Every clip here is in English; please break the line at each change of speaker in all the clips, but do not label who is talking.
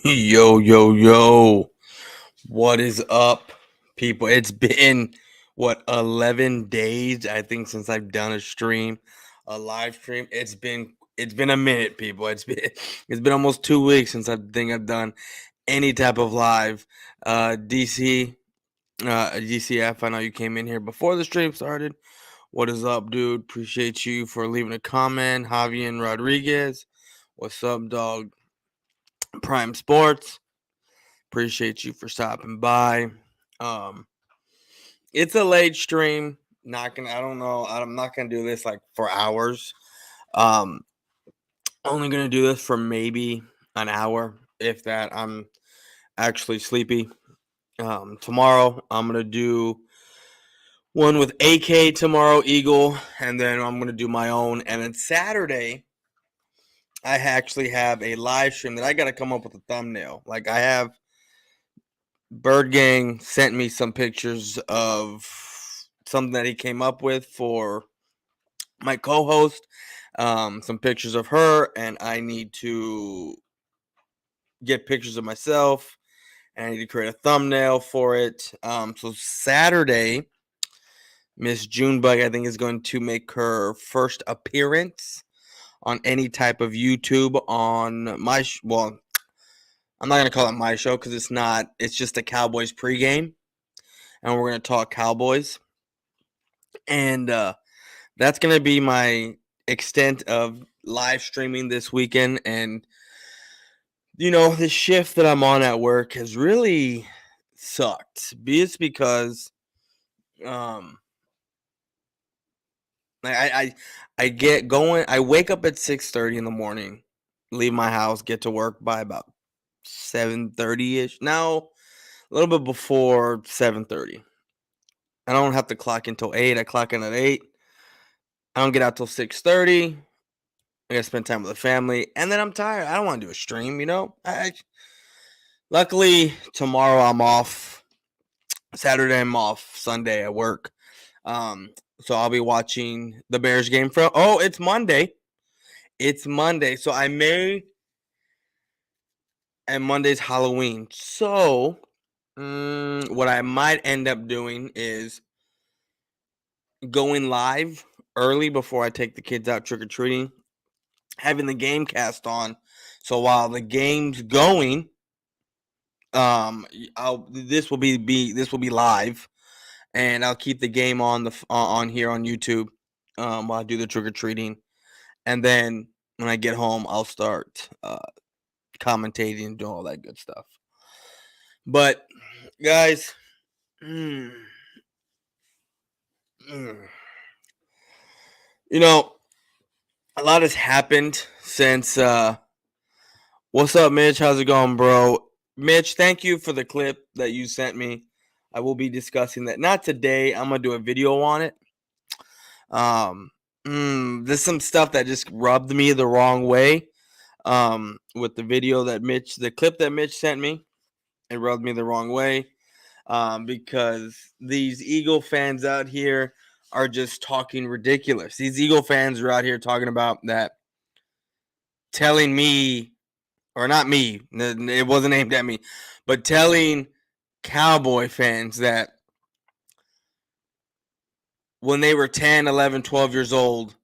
Yo, yo, yo. What is up, people? It's been 11 days I think since I've done a live stream. It's been a minute, people. It's been almost 2 weeks since I think I've done any type of live DC DCF. I know you came in here before the stream started. What is up, dude? Appreciate you for leaving a comment. Javier Rodriguez. What's up, dog? Prime Sports. Appreciate you for stopping by. Um, it's a late stream. Not gonna. I don't know. I'm not gonna do this like for hours. Um, only gonna do this for maybe an hour, if that. I'm actually sleepy. Tomorrow I'm gonna do one with AK tomorrow, Eagle, and then I'm gonna do my own. And then Saturday, I actually have a live stream that I gotta come up with a thumbnail. Like I have Bird Gang sent me some pictures of something that he came up with for my co-host. Some pictures of her, and I need to get pictures of myself, and I need to create a thumbnail for it. So Saturday, Miss Junebug, I think, is going to make her first appearance on any type of YouTube on my well, I'm not gonna call it my show because it's not. It's just a Cowboys pregame, and we're gonna talk Cowboys. And that's going to be my extent of live streaming this weekend. And, the shift that I'm on at work has really sucked. It's because um, I get going. I wake up at 6:30 in the morning, leave my house, get to work by about 7:30ish. Now, a little bit before 7:30. I don't have to clock until 8. I clock in at 8. I don't get out till 6:30. I gotta spend time with the family, and then I'm tired. I don't want to do a stream. Luckily tomorrow I'm off. Saturday I'm off. Sunday I work. So I'll be watching the Bears game from. Oh, it's Monday. It's Monday, so I may. And Monday's Halloween. So, what I might end up doing is going live early before I take the kids out trick or treating, having the game cast on. So while the game's going, this will be live, and I'll keep the game on on here on YouTube while I do the trick or treating, and then when I get home I'll start commentating and doing all that good stuff. But guys, mm, mm, you know a lot has happened since. What's up, Mitch? How's it going, bro? Mitch, thank you for the clip that you sent me. I will be discussing that. Not today. I'm gonna do a video on it. There's some stuff that just rubbed me the wrong way. With the clip that Mitch sent me, it rubbed me the wrong way. Because these Eagle fans out here are just talking ridiculous. These Eagle fans are out here talking about that, telling me, or not me, it wasn't aimed at me, but telling Cowboy fans that when they were 10, 11, 12 years old,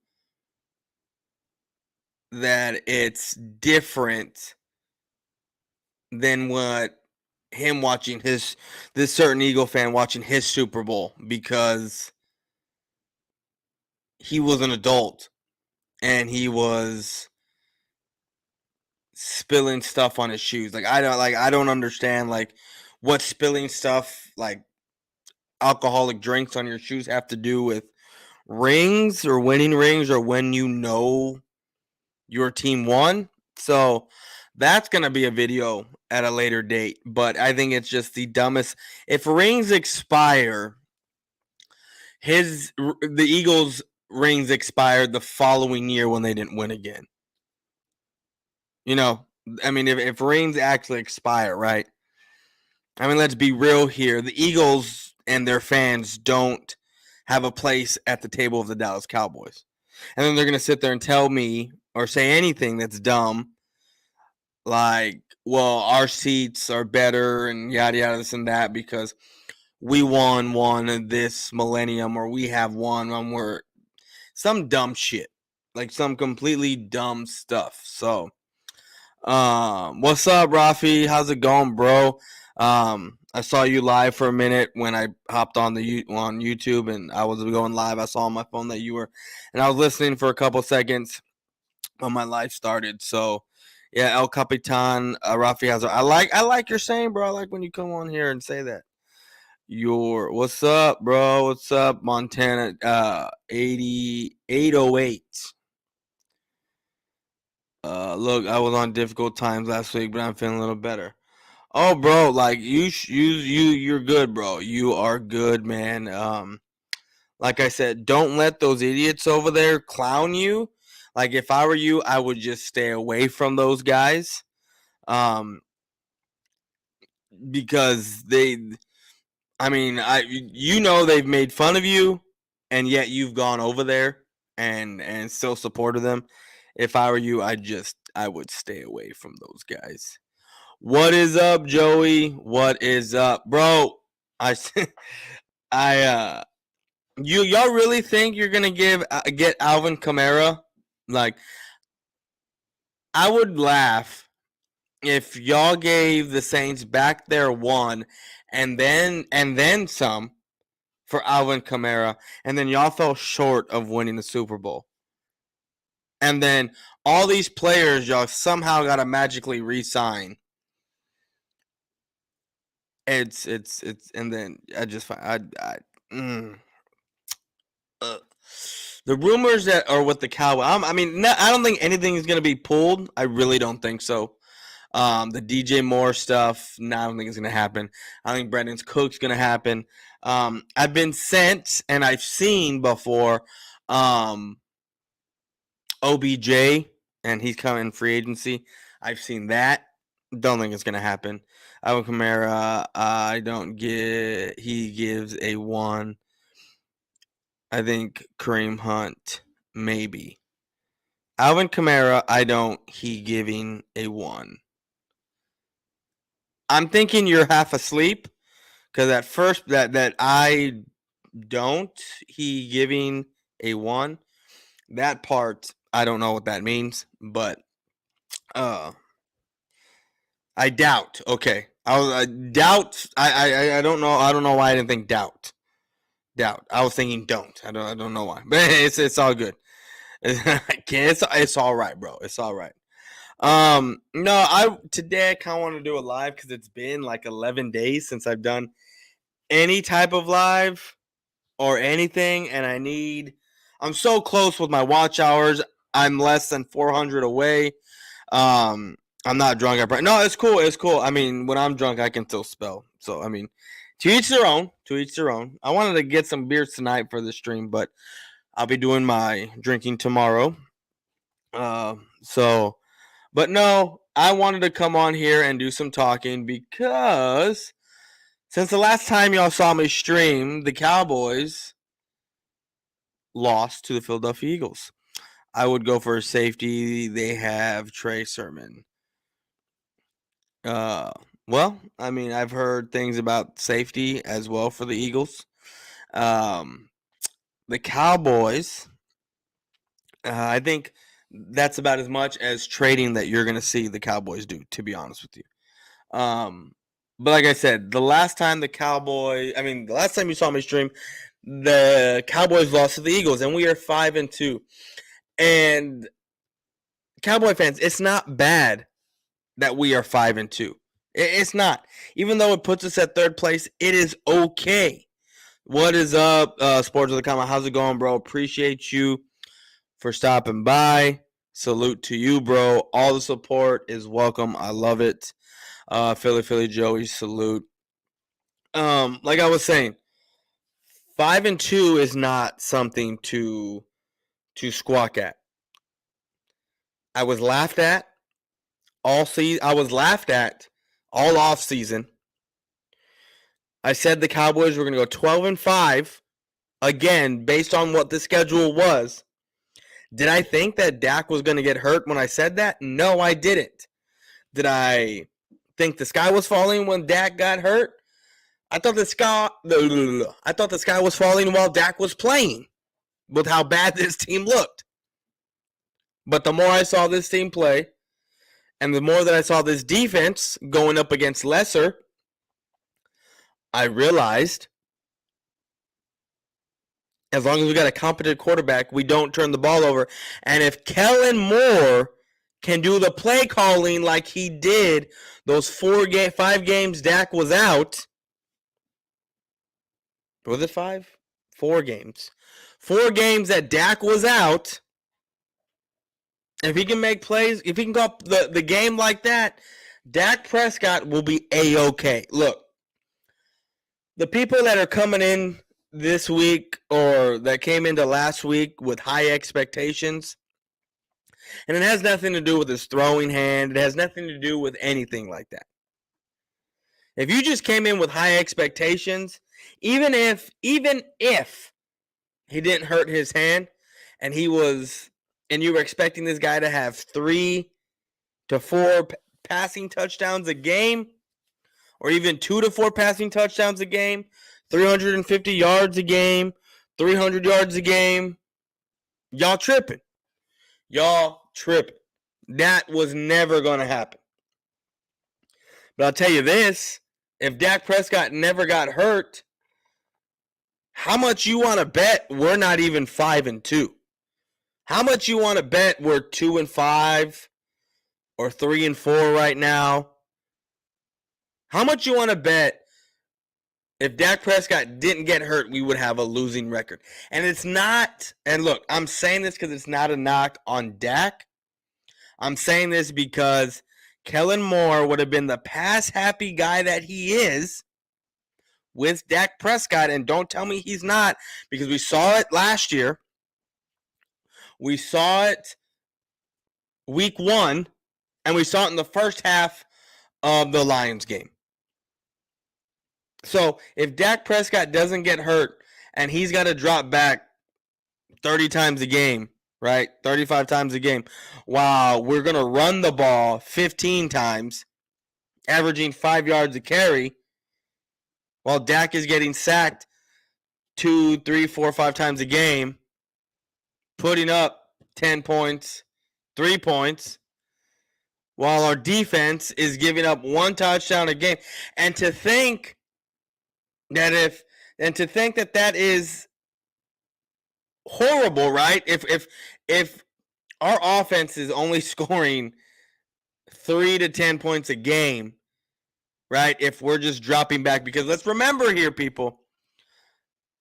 that it's different than what him watching this certain Eagle fan watching his Super Bowl, because he was an adult and he was spilling stuff on his shoes. I don't understand what spilling stuff like alcoholic drinks on your shoes have to do with rings or winning rings or when your team won. So that's going to be a video at a later date, but I think it's just the dumbest. If rings expire, the Eagles rings expired the following year when they didn't win again. If rings actually expire, right? Let's be real here. The Eagles and their fans don't have a place at the table of the Dallas Cowboys. And then they're going to sit there and tell me or say anything that's dumb, like, well, our seats are better and yada yada this and that because we won one this millennium or we have one when we're some dumb shit, like some completely dumb stuff. So, what's up, Rafi? How's it going, bro? I saw you live for a minute when I hopped on on YouTube, and I was going live. I saw on my phone that you were, and I was listening for a couple seconds when my live started. So, yeah, El Capitan, Rafi has. I like your saying, bro. I like when you come on here and say that. What's up, bro? What's up, Montana? 8808. Look, I was on difficult times last week, but I'm feeling a little better. Oh, bro, like you're good, bro. You are good, man. Like I said, don't let those idiots over there clown you. Like if I were you, I would just stay away from those guys. Um, because I mean, they've made fun of you, and yet you've gone over there and still supported them. If I were you, I would stay away from those guys. What is up, Joey? What is up, bro? I I y'all really think you're gonna get Alvin Kamara? Like, I would laugh if y'all gave the Saints back their one and then some for Alvin Kamara, and then y'all fell short of winning the Super Bowl. And then all these players y'all somehow got to magically re-sign. It's and then I just find the rumors that are with the Cowboys. I don't think anything is going to be pulled. I really don't think so. The DJ Moore stuff, no, I don't think it's going to happen. I think Brandon Cook's going to happen. I've been sent and I've seen before OBJ, and he's coming free agency. I've seen that. Don't think it's going to happen. Alvin Kamara, I don't get. He gives a 1. I think Kareem Hunt, maybe. Alvin Kamara, I don't. He giving a 1. I'm thinking you're half asleep because at first that I don't. He giving a 1. That part I don't know what that means, but I doubt. Okay, I doubt. I don't know. I don't know why I didn't think doubt. Doubt. I was thinking don't. I don't know why, but it's all good. It's all right, bro. It's all right. No, today I kind of want to do a live because it's been like 11 days since I've done any type of live or anything, and I'm so close with my watch hours. I'm less than 400 away. I'm not drunk. No, it's cool. It's cool. I mean, when I'm drunk, I can still spell. So, I mean, to each their own. To each their own. I wanted to get some beers tonight for the stream, but I'll be doing my drinking tomorrow. But no, I wanted to come on here and do some talking because since the last time y'all saw me stream, the Cowboys lost to the Philadelphia Eagles. I would go for a safety. They have Trey Sermon. Well, I mean, I've heard things about safety as well for the Eagles. The Cowboys, I think that's about as much as trading that you're going to see the Cowboys do, to be honest with you. But like I said, the last time you saw me stream, the Cowboys lost to the Eagles, and we are 5-2. And Cowboy fans, it's not bad that we are 5-2. It's not. Even though it puts us at third place, it is okay. What is up, Sports of the Comment? How's it going, bro? Appreciate you for stopping by. Salute to you, bro. All the support is welcome. I love it. Philly Joey, salute. Like I was saying, 5-2 is not something to squawk at. I was laughed at all season. I was laughed at all off season. I said the Cowboys were going to go 12-5 again based on what the schedule was. Did I think that Dak was going to get hurt when I said that? No, I didn't. Did I think the sky was falling when Dak got hurt? I thought the sky was falling while Dak was playing with how bad this team looked. But the more I saw this team play, and the more that I saw this defense going up against lesser, I realized as long as we got a competent quarterback, we don't turn the ball over. And if Kellen Moore can do the play calling like he did those 5 games Dak was out. Was it 5? 4 games. 4 games that Dak was out. If he can make plays, if he can go up the game like that, Dak Prescott will be A-okay. Look, the people that are coming in this week or that came into last week with high expectations, and it has nothing to do with his throwing hand. It has nothing to do with anything like that. If you just came in with high expectations, even if he didn't hurt his hand and you were expecting this guy to have 3 to 4 passing touchdowns a game, or even 2 to 4 passing touchdowns a game, 350 yards a game, 300 yards a game, y'all tripping. That was never going to happen. But I'll tell you this, if Dak Prescott never got hurt, how much you want to bet we're not even 5-2? How much you want to bet we're 2-5 or 3-4 right now? How much you want to bet if Dak Prescott didn't get hurt, we would have a losing record? And it's not, and look, I'm saying this because it's not a knock on Dak. I'm saying this because Kellen Moore would have been the pass-happy guy that he is with Dak Prescott, and don't tell me he's not, because we saw it last year. We saw it week 1, and we saw it in the first half of the Lions game. So if Dak Prescott doesn't get hurt and he's got to drop back 30 times a game, right? 35 times a game, while we're going to run the ball 15 times, averaging 5 yards a carry, while Dak is getting sacked 2, 3, 4, 5 times a game, putting up 10 points, 3 points, while our defense is giving up 1 touchdown a game. And to think that that is horrible, right? If our offense is only scoring 3 to 10 points a game, right? If we're just dropping back, because let's remember here, people,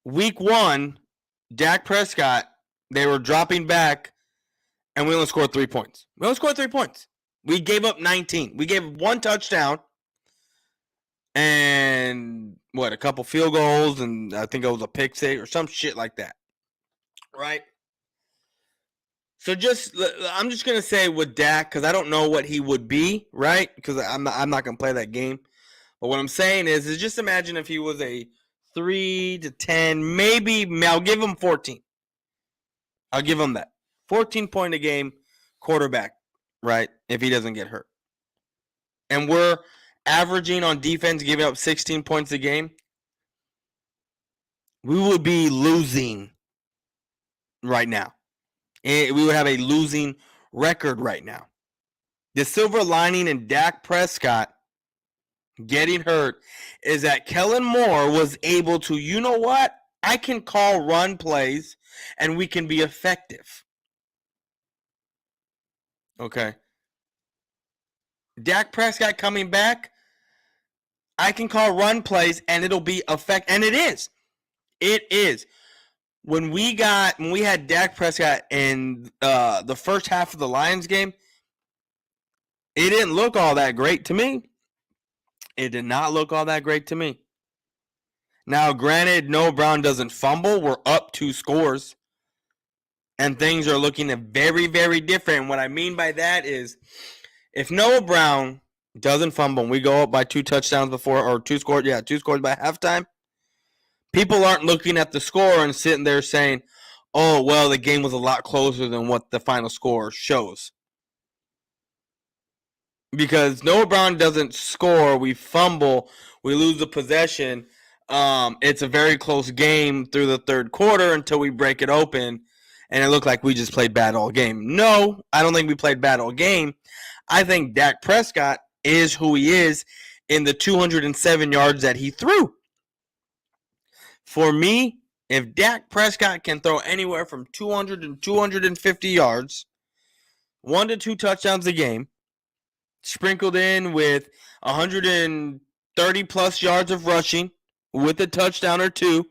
week 1, Dak Prescott, they were dropping back, and we only scored 3 points. We gave up 19. We gave 1 touchdown and a couple field goals, and I think it was a pick six or some shit like that, right? So I'm just gonna say with Dak, because I don't know what he would be, right? Because I'm not gonna play that game. But what I'm saying is just imagine if he was a 3 to 10, maybe I'll give him 14. I'll give him that 14 point a game quarterback, right? If he doesn't get hurt, and we're averaging on defense, giving up 16 points a game, we would be losing right now. We would have a losing record right now. The silver lining in Dak Prescott getting hurt is that Kellen Moore was able to, you know what? I can call run plays and we can be effective. Okay. Dak Prescott coming back, I can call run plays and it'll be effective. And it is. It is. When we had Dak Prescott in the first half of the Lions game, it didn't look all that great to me. It did not look all that great to me. Now, granted, Noah Brown doesn't fumble. We're up 2 scores. And things are looking very, very different. And what I mean by that is, if Noah Brown doesn't fumble and we go up by 2 touchdowns before, or 2 scores by halftime, people aren't looking at the score and sitting there saying, oh, well, the game was a lot closer than what the final score shows. because Noah Brown doesn't score. We fumble. We lose the possession. It's a very close game through the third quarter until we break it open, and it looked like we just played bad all game. No, I don't think we played bad all game. I think Dak Prescott is who he is in the 207 yards that he threw. For me, if Dak Prescott can throw anywhere from 200 to 250 yards, 1 to 2 touchdowns a game, sprinkled in with 130 plus yards of rushing with a touchdown or two,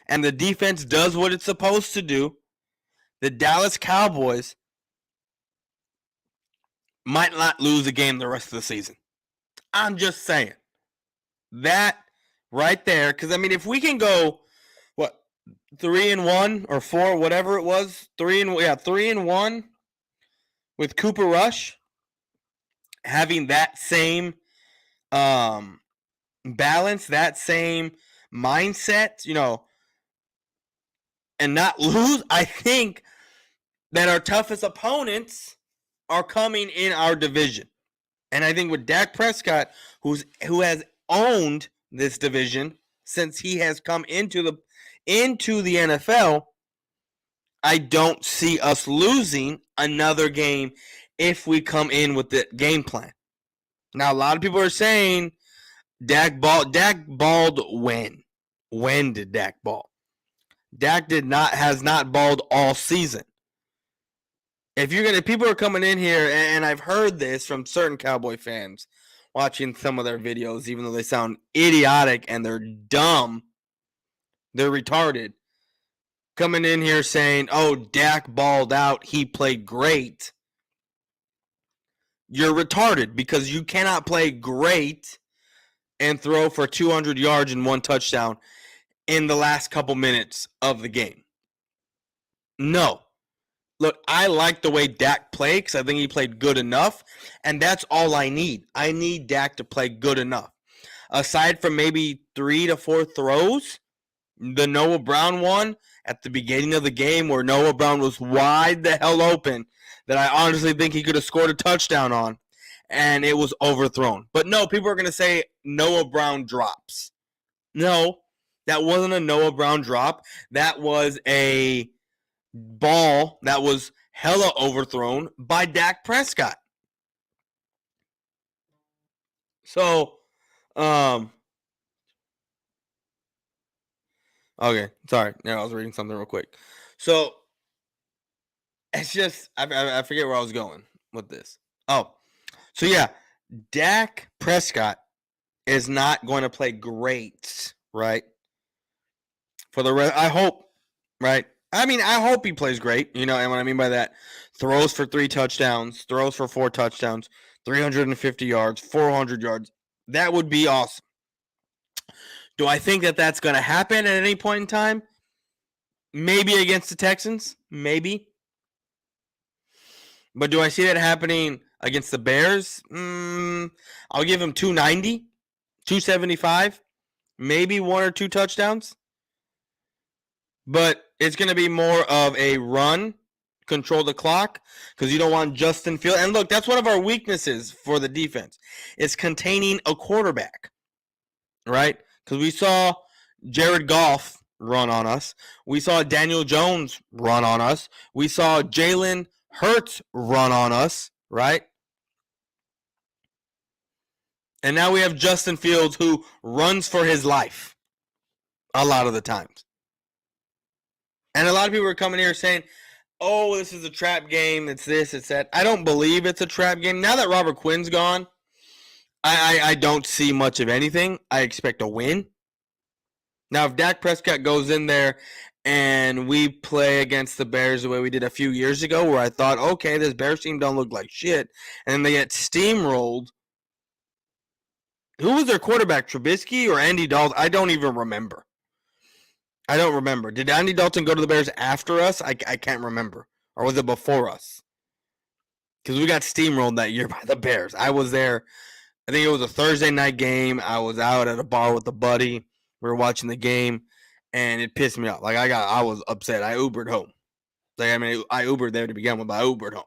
and the defense does what it's supposed to do, the Dallas Cowboys might not lose a game the rest of the season. I'm just saying. That right there, because I mean, if we can go, 3-1 or 4, whatever it was, 3-1 with Cooper Rush, having that same balance, that same mindset, and not lose, I think that our toughest opponents are coming in our division. And I think with Dak Prescott, who has owned this division since he has come into the NFL, I don't see us losing another game if we come in with the game plan. Now, a lot of people are saying Dak balled when? When did Dak ball? Dak has not balled all season. If people are coming in here, and I've heard this from certain Cowboy fans watching some of their videos, even though they sound idiotic and they're dumb, they're retarded, coming in here saying, oh, Dak balled out, he played great. You're retarded because you cannot play great and throw for 200 yards and 1 touchdown in the last couple minutes of the game. No. Look, I like the way Dak played because I think he played good enough, and that's all I need. I need Dak to play good enough. Aside from maybe 3 to 4 throws, the Noah Brown one at the beginning of the game where Noah Brown was wide the hell open that I honestly think he could have scored a touchdown on, and it was overthrown. But no, people are going to say Noah Brown drops. No, that wasn't a Noah Brown drop. That was a ball that was hella overthrown by Dak Prescott. So, okay, sorry. Yeah, I was reading something real quick. So, it's just, I forget where I was going with this. Oh, so yeah, Dak Prescott is not going to play great, right? For the rest, I hope, right? I mean, I hope he plays great. And what I mean by that, throws for 3 touchdowns, throws for 4 touchdowns, 350 yards, 400 yards. That would be awesome. Do I think that that's going to happen at any point in time? Maybe against the Texans, maybe. But do I see that happening against the Bears? I'll give him 290, 275, maybe 1 or 2 touchdowns. But it's going to be more of a run, control the clock, because you don't want Justin Fields. And look, that's one of our weaknesses for the defense. It's containing a quarterback, right? Because we saw Jared Goff run on us. We saw Daniel Jones run on us. We saw Jalen Hurts run on us, right? And now we have Justin Fields who runs for his life a lot of the times. And a lot of people are coming here saying, oh, this is a trap game. It's this, it's that. I don't believe it's a trap game. Now that Robert Quinn's gone, I don't see much of anything. I expect a win. Now, if Dak Prescott goes in there and we play against the Bears the way we did a few years ago, where I thought, okay, this Bears team don't look like shit, and then they get steamrolled. Who was their quarterback, Trubisky or Andy Dalton? I don't even remember. I don't remember. Did Andy Dalton go to the Bears after us? I can't remember. Or was it before us? Because we got steamrolled that year by the Bears. I was there. I think it was a Thursday night game. I was out at a bar with a buddy. We were watching the game, and it pissed me off. I was upset. I Ubered home. I Ubered there to begin with, but I Ubered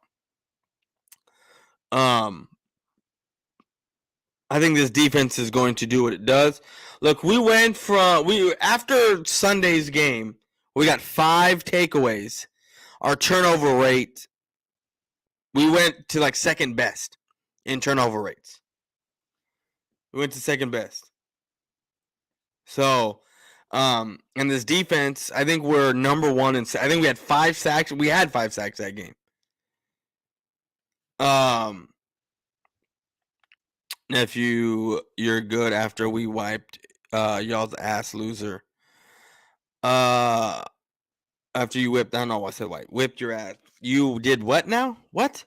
home. I think this defense is going to do what it does. Look, after Sunday's game, we got 5 takeaways. Our turnover rate, we went to like second best in turnover rates. We went to second best. So, and this defense, I think we're number one I think we had 5 sacks. We had 5 sacks that game. If you're good after we wiped y'all's ass, loser. After you whipped, I don't know why I said whipped your ass. You did what now? What?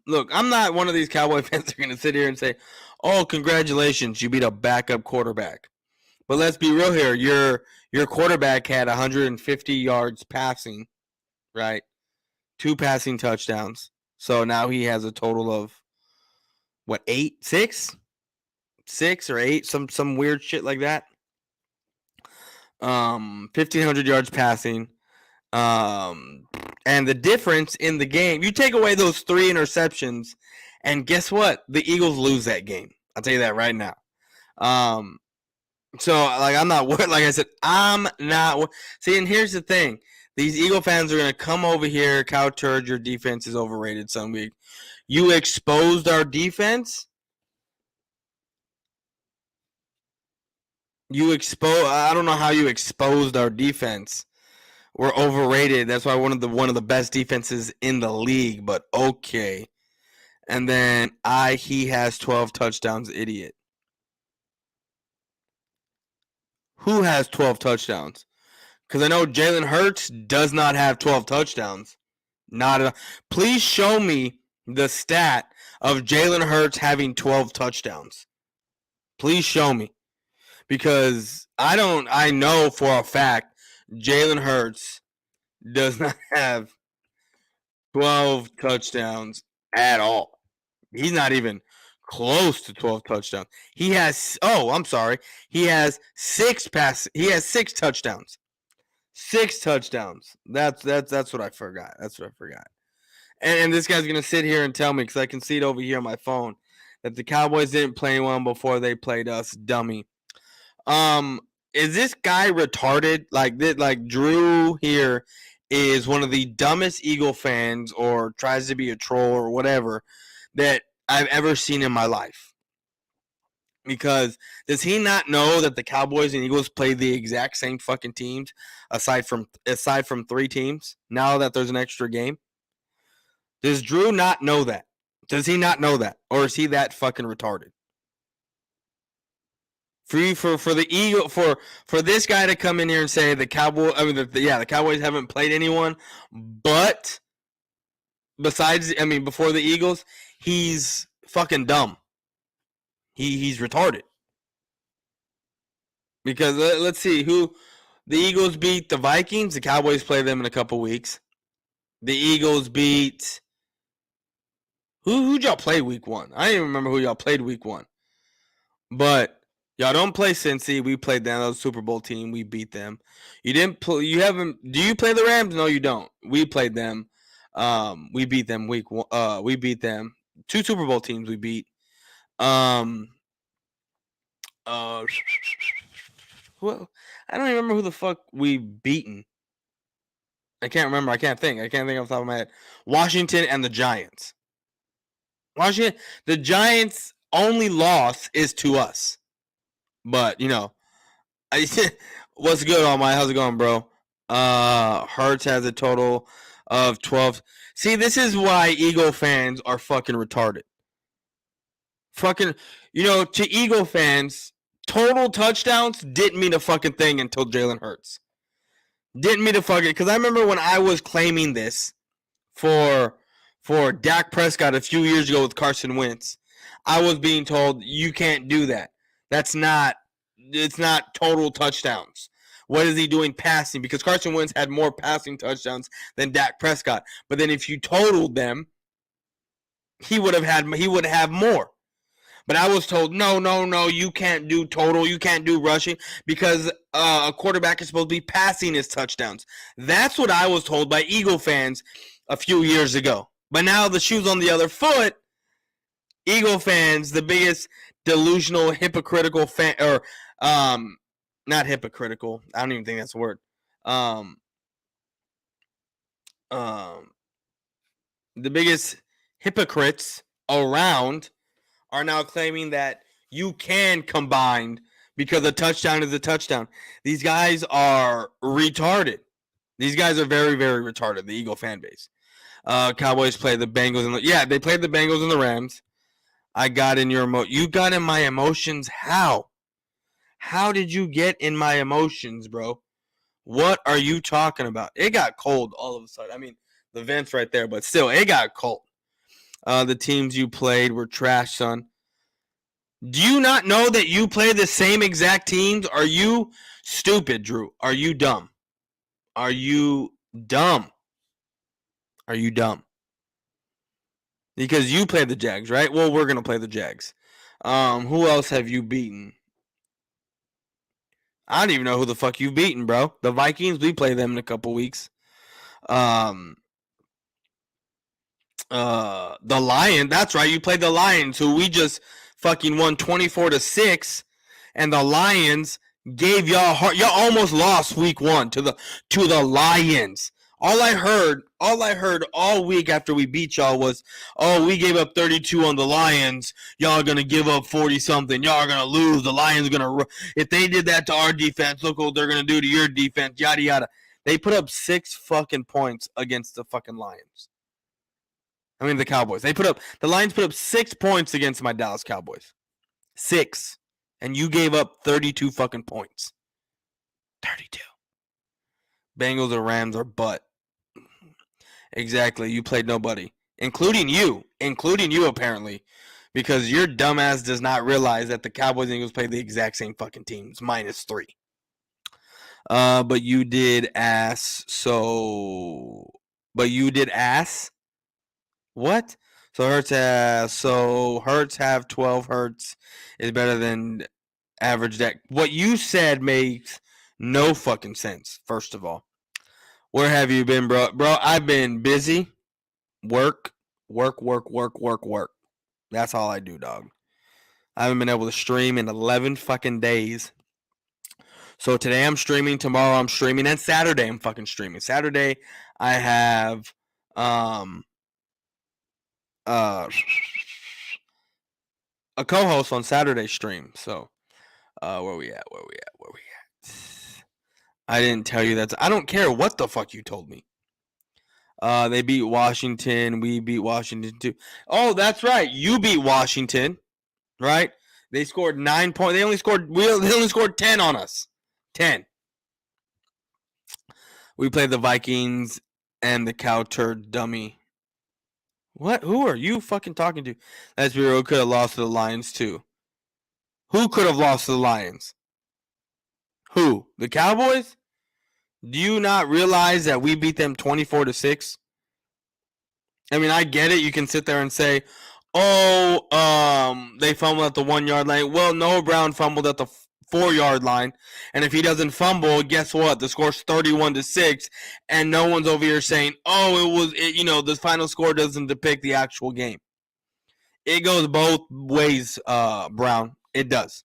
Look, I'm not one of these Cowboy fans that are going to sit here and say, oh, congratulations, you beat a backup quarterback. But let's be real here. Your quarterback had 150 yards passing, right? 2 passing touchdowns. So now he has a total of, what, 6 or 8, some weird shit like that. 1,500 yards passing. And the difference in the game, you take away those 3 interceptions, and guess what? The Eagles lose that game. I'll tell you that right now. So, like, I'm not, like I said, I'm not. See, and here's the thing. These Eagle fans are going to come over here, cow turd, your defense is overrated some week. You exposed our defense. I don't know how you exposed our defense. We're overrated. That's why one of the best defenses in the league, but okay. And then he has 12 touchdowns, idiot. Who has 12 touchdowns? Because I know Jalen Hurts does not have 12 touchdowns. Not enough. Please show me the stat of Jalen Hurts having 12 touchdowns. Please show me. Because I know for a fact Jalen Hurts does not have 12 touchdowns at all. He's not even close to 12 touchdowns. He has He has 6 touchdowns. 6 touchdowns. That's what I forgot. And this guy's gonna sit here and tell me, because I can see it over here on my phone, that the Cowboys didn't play one before they played us. Dummy. Is this guy retarded? Like Drew here is one of the dumbest Eagle fans, or tries to be a troll or whatever, that I've ever seen in my life. Because does he not know that the Cowboys and Eagles play the exact same fucking teams aside from 3 teams now that there's an extra game? Does Drew not know that? Does he not know that? Or is he that fucking retarded? For the Eagle, for this guy to come in here and say the Cowboys haven't played anyone, but before the Eagles, he's fucking dumb. He's retarded. Because let's see who the Eagles beat. The Vikings. The Cowboys play them in a couple weeks. The Eagles beat. Who'd y'all play week 1? I don't even remember who y'all played week 1. But y'all don't play Cincy. We played them. That was a Super Bowl team. We beat them. You didn't play. You haven't. Do you play the Rams? No, you don't. We played them. We beat them week 1. We beat them. 2 Super Bowl teams we beat. Well, I don't even remember who the fuck we beaten. I can't remember. I can't think off the top of my head. Washington and the Giants. The Giants' only loss is to us. But, what's good, All Might? How's it going, bro? Hurts has a total of 12. See, this is why Eagle fans are fucking retarded. Fucking, to Eagle fans, total touchdowns didn't mean a fucking thing until Jalen Hurts. Didn't mean a fucking, because I remember when I was claiming this for Dak Prescott a few years ago with Carson Wentz, I was being told you can't do that. It's not total touchdowns. What is he doing passing? Because Carson Wentz had more passing touchdowns than Dak Prescott. But then if you totaled them, he would have more. But I was told, no, you can't do total. You can't do rushing because a quarterback is supposed to be passing his touchdowns. That's what I was told by Eagle fans a few years ago. But now the shoe's on the other foot. Eagle fans, the biggest delusional, hypocritical fan, or not hypocritical. I don't even think that's a word. Um, um, the biggest hypocrites around are now claiming that you can combine because a touchdown is a touchdown. These guys are retarded. These guys are very, very retarded. The Eagle fan base. Cowboys play the Bengals and they played the Bengals and the Rams. I got in your you got in my emotions. How? How did you get in my emotions, bro? What are you talking about? It got cold all of a sudden. I mean, the vent's right there, but still, it got cold. The teams you played were trash, son. Do you not know that you play the same exact teams? Are you stupid, Drew? Are you dumb? Are you dumb? Are you dumb? Because you play the Jags, right? Well, we're gonna play the Jags. Who else have you beaten? I don't even know who the fuck you've beaten, bro. The Vikings, we play them in a couple weeks. The Lions, that's right, you played the Lions, who we just fucking won 24-6, and the Lions gave y'all heart. Y'all almost lost week 1 to the Lions. All I heard all week after we beat y'all was, oh, we gave up 32 on the Lions. Y'all are going to give up 40 something. Y'all are going to lose. The Lions are going to, if they did that to our defense, look what they're going to do to your defense, yada, yada. They put up 6 fucking points against the fucking Lions. I mean, the Cowboys. The Lions put up 6 points against my Dallas Cowboys. 6. And you gave up 32 fucking points. 32. Bengals or Rams or butt. Exactly. You played nobody. Including you, apparently. Because your dumbass does not realize that the Cowboys and Eagles played the exact same fucking teams. -3. But you did ass. But you did ass? What? So Hurts have 12 Hurts is better than average deck. What you said makes no fucking sense, first of all. Where have you been, bro? Bro, I've been busy. Work. That's all I do, dog. I haven't been able to stream in 11 fucking days. So today I'm streaming, tomorrow I'm streaming, and Saturday I'm fucking streaming. Saturday I have a co-host on Saturday stream. So where we at? I didn't tell you that. I don't care what the fuck you told me. They beat Washington. We beat Washington too. Oh, that's right. You beat Washington, right? They scored 9 points. They only scored 10 on us. 10. We played the Vikings and the cow turd dummy. What? Who are you fucking talking to? Let's be real. Could have lost to the Lions too. Who could have lost to the Lions? Who? The Cowboys? Do you not realize that we beat them 24-6? I mean, I get it. You can sit there and say, oh, they fumbled at the 1 yard line. Well, Noah Brown fumbled at the 4 yard line. And if he doesn't fumble, guess what? The score's 31-6. And no one's over here saying, oh, the final score doesn't depict the actual game. It goes both ways, Brown. It does.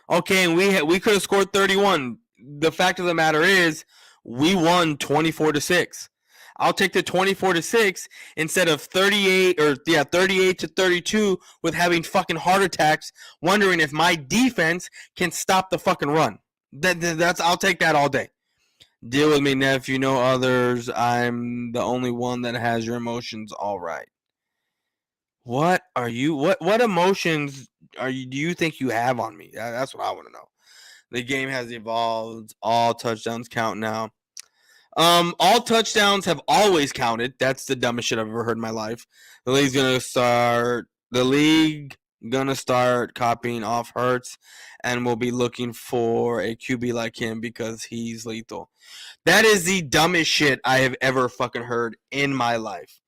Okay, and we could have scored 31. The fact of the matter is, we won 24-6. I'll take the 24-6 instead of 38-32 with having fucking heart attacks, wondering if my defense can stop the fucking run. I'll take that all day. Deal with me, Neff. You know others. I'm the only one that has your emotions all right. What are you? What emotions do you think you have on me? That's what I want to know. The game has evolved. All touchdowns count now. All touchdowns have always counted. That's the dumbest shit I've ever heard in my life. The league gonna start copying off Hurts, and we'll be looking for a QB like him because he's lethal. That is the dumbest shit I have ever fucking heard in my life.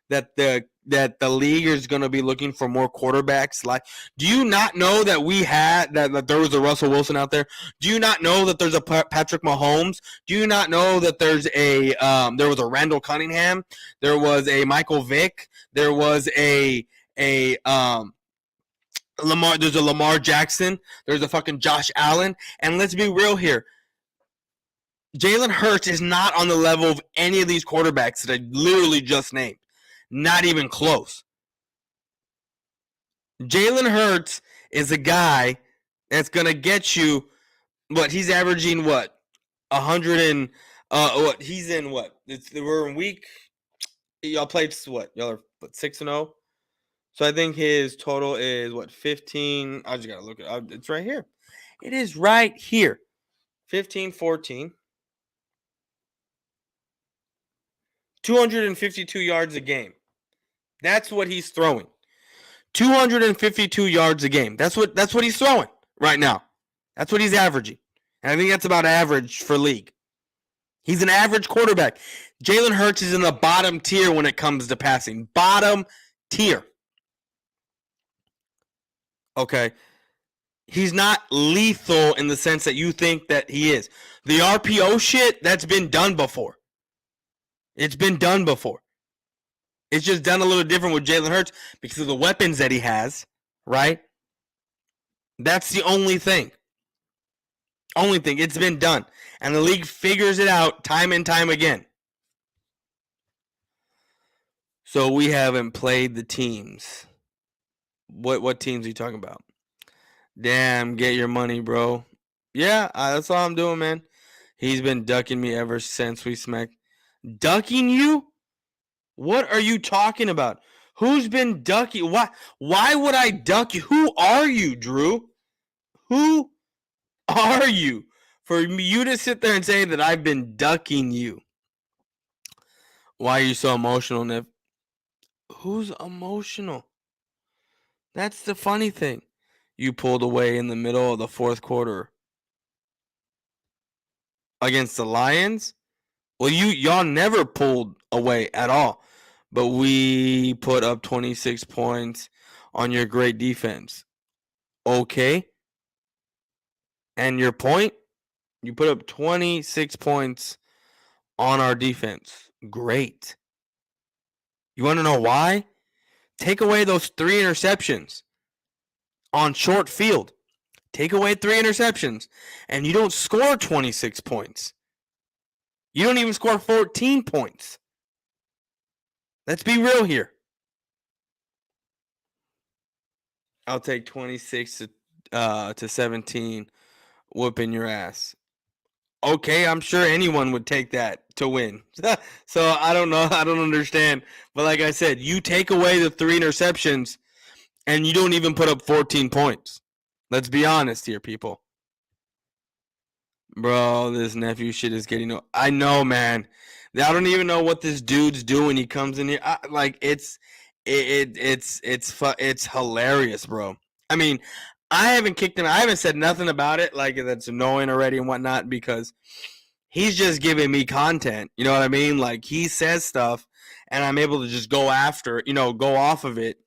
that the league is going to be looking for more quarterbacks. Like, do you not know that we had that there was a Russell Wilson out there? Do you not know that there's a Patrick Mahomes? Do you not know that there was a Randall Cunningham? There was a Michael Vick. There was a Lamar. There's a Lamar Jackson. There's a fucking Josh Allen. And let's be real here. Jalen Hurts is not on the level of any of these quarterbacks that I literally just named. Not even close. Jalen Hurts is a guy that's going to get you what he's averaging 100 and what he's in what? We're in week y'all played what? Y'all are 6-0. So I think his total is 15. I just got to look it up. It's right here. It is right here. 15-14. 252 yards a game. That's what he's throwing. 252 yards a game. That's what he's throwing right now. That's what he's averaging. And I think that's about average for league. He's an average quarterback. Jalen Hurts is in the bottom tier when it comes to passing. Bottom tier. Okay. He's not lethal in the sense that you think that he is. The RPO shit, that's been done before. It's been done before. It's just done a little different with Jalen Hurts because of the weapons that he has, right? That's the only thing. Only thing. It's been done. And the league figures it out time and time again. So we haven't played the teams. What teams are you talking about? Damn, get your money, bro. Yeah, that's all I'm doing, man. He's been ducking me ever since we smacked. Ducking you? What are you talking about? Who's been ducking? Why would I duck you? Who are you, Drew? Who are you for you to sit there and say that I've been ducking you? Why are you so emotional, Nip? Who's emotional? That's the funny thing. You pulled away in the middle of the fourth quarter against the Lions. Well, y'all never pulled away at all. But we put up 26 points on your great defense. Okay. And your point? You put up 26 points on our defense. Great. You want to know why? Take away those 3 interceptions on short field. Take away 3 interceptions, and you don't score 26 points. You don't even score 14 points. Let's be real here. I'll take 26 to 17 whooping your ass. Okay, I'm sure anyone would take that to win. So I don't know. I don't understand. But like I said, you take away the 3 interceptions and you don't even put up 14 points. Let's be honest here, people. Bro, this nephew shit is getting. I know, man. I don't even know what this dude's doing. He comes in here, it's hilarious, bro. I mean, I haven't kicked him. I haven't said nothing about it, like that's annoying already and whatnot, because he's just giving me content. You know what I mean? Like he says stuff, and I'm able to just go after, go off of it.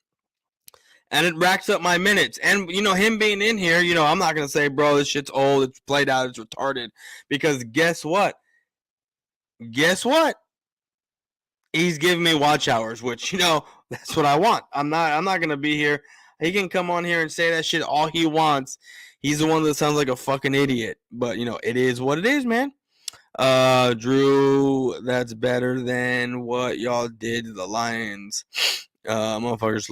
And it racks up my minutes. And, him being in here, I'm not going to say, bro, this shit's old, it's played out, it's retarded. Because guess what? He's giving me watch hours, which, that's what I want. I'm not going to be here. He can come on here and say that shit all he wants. He's the one that sounds like a fucking idiot. But, it is what it is, man. Drew, that's better than what y'all did to the Lions. Motherfuckers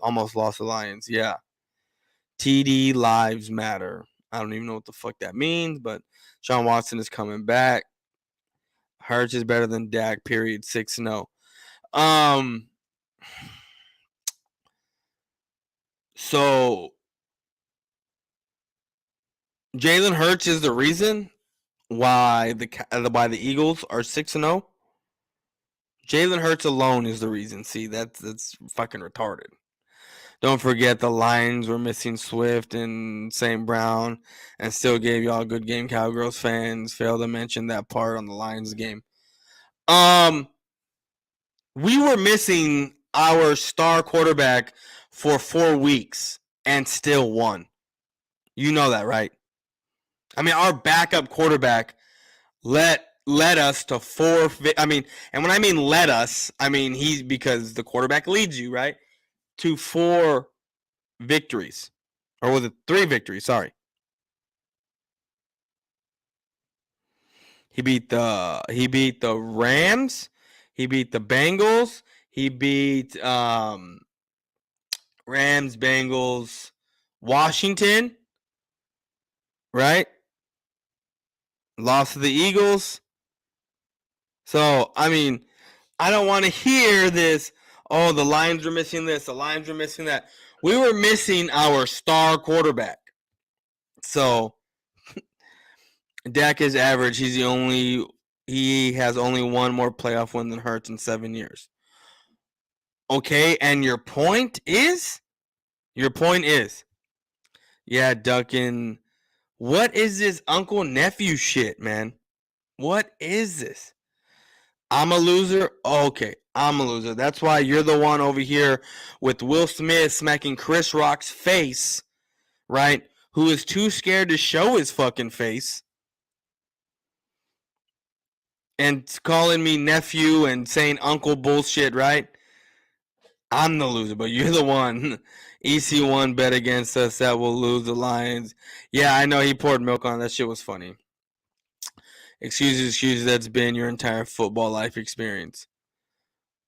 almost lost the Lions. Yeah. TD lives matter. I don't even know what the fuck that means, but Sean Watson is coming back. Hurts is better than Dak, period. 6-0. So Jalen Hurts is the reason why the Eagles are 6-0. Jalen Hurts alone is the reason. See, that's fucking retarded. Don't forget the Lions were missing Swift and St. Brown and still gave y'all a good game. Cowgirls fans failed to mention that part on the Lions game. We were missing our star quarterback for 4 weeks and still won. You know that, right? I mean, our backup quarterback led us to 4. I mean, and when I mean led us, I mean he's because the quarterback leads you, right? To 4 victories. Or was it 3 victories? Sorry. He beat the Rams, he beat the Bengals, he beat Rams, Bengals, Washington, right? Lost to the Eagles. So, I mean, I don't want to hear this. Oh, the Lions are missing this. The Lions are missing that. We were missing our star quarterback. So, Dak is average. He has only one more playoff win than Hurts in 7 years. Okay, and your point is? Yeah, Duncan, what is this uncle nephew shit, man? What is this? I'm a loser? Okay, I'm a loser. That's why you're the one over here with Will Smith smacking Chris Rock's face, right? Who is too scared to show his fucking face. And calling me nephew and saying uncle bullshit, right? I'm the loser, but you're the one. EC1 bet against us that will lose the Lions. Yeah, I know he poured milk on that shit was funny. Excuses, that's been your entire football life experience.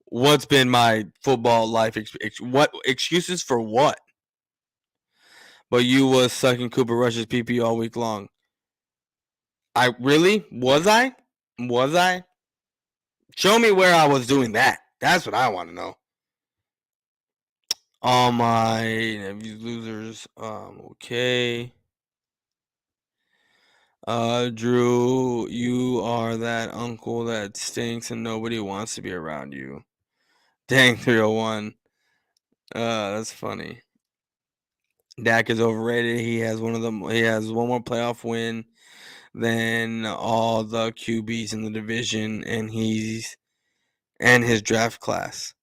What's been my football life experience? What excuses for what? But you was sucking Cooper Rush's PP all week long. I really? Was I? Was I? Show me where I was doing that. That's what I want to know. All my nephews losers. Okay. Drew, you are that uncle that stinks and nobody wants to be around you. Dang, 301. That's funny. Dak is overrated. He has one more playoff win than all the QBs in the division, and his draft class.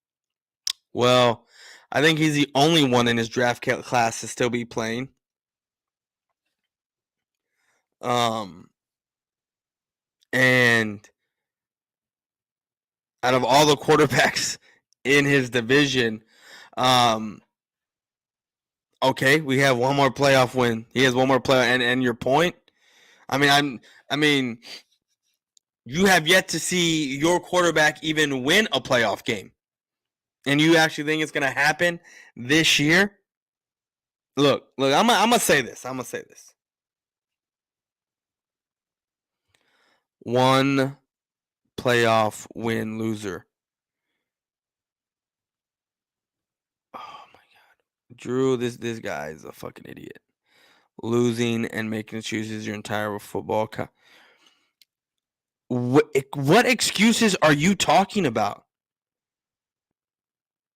Well, I think he's the only one in his draft class to still be playing. And out of all the quarterbacks in his division, okay, we have one more playoff win. He has one more playoff, and your point. I mean, you have yet to see your quarterback even win a playoff game, and you actually think it's going to happen this year? Look, I'm gonna say this. One playoff win loser. Oh my god, Drew, this guy is a fucking idiot. Losing and making excuses your entire football. What excuses are you talking about?